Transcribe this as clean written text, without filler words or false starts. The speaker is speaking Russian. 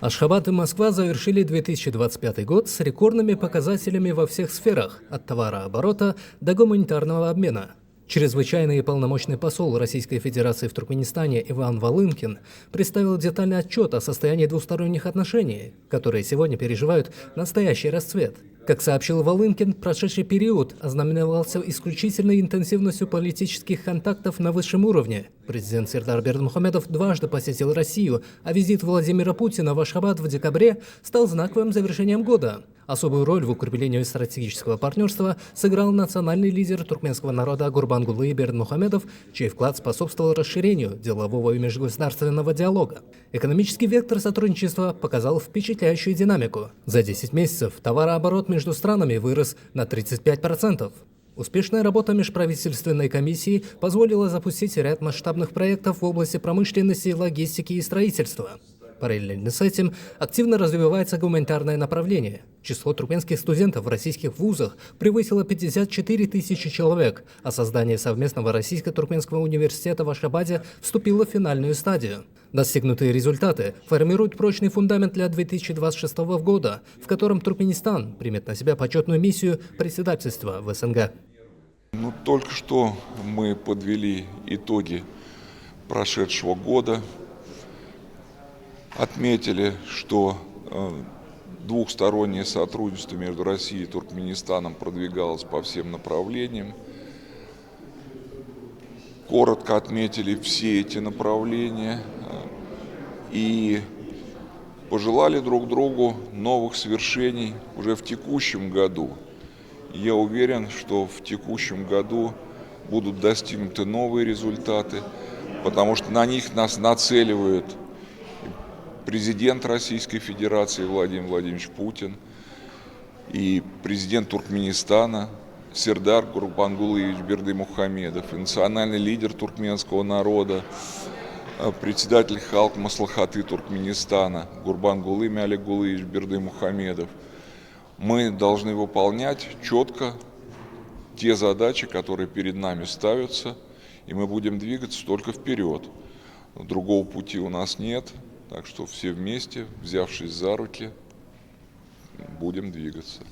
Ашхабад и Москва завершили 2025 год с рекордными показателями во всех сферах, от товарооборота до гуманитарного обмена. Чрезвычайный и полномочный посол Российской Федерации в Туркменистане Иван Волынкин представил детальный отчет о состоянии двусторонних отношений, которые сегодня переживают настоящий расцвет. Как сообщил Волынкин, прошедший период ознаменовался исключительной интенсивностью политических контактов на высшем уровне. Президент Сердар Бердымухамедов дважды посетил Россию, а визит Владимира Путина в Ашхабад в декабре стал знаковым завершением года. Особую роль в укреплении стратегического партнерства сыграл национальный лидер туркменского народа Гурбангулы Бердымухамедов, чей вклад способствовал расширению делового и межгосударственного диалога. Экономический вектор сотрудничества показал впечатляющую динамику. За 10 месяцев товарооборот между странами вырос на 35%. Успешная работа межправительственной комиссии позволила запустить ряд масштабных проектов в области промышленности, логистики и строительства. Параллельно с этим активно развивается гуманитарное направление. Число туркменских студентов в российских вузах превысило 54 тысячи человек, а создание совместного российско-туркменского университета в Ашхабаде вступило в финальную стадию. Достигнутые результаты формируют прочный фундамент для 2026 года, в котором Туркменистан примет на себя почетную миссию председательства в СНГ. Только что мы подвели итоги прошедшего года. Отметили, что двухстороннее сотрудничество между Россией и Туркменистаном продвигалось по всем направлениям. Коротко отметили все эти направления и пожелали друг другу новых свершений уже в текущем году. Я уверен, что в текущем году будут достигнуты новые результаты, потому что на них нас нацеливают президент Российской Федерации Владимир Владимирович Путин и президент Туркменистана Сердар Гурбангулыевич Бердымухамедов, и национальный лидер туркменского народа, председатель Халк Маслахаты Туркменистана Гурбангулы Мяликгулыевич Бердымухамедов. Мы должны выполнять четко те задачи, которые перед нами ставятся, и мы будем двигаться только вперед. Другого пути у нас нет. Так что все вместе, взявшись за руки, будем двигаться.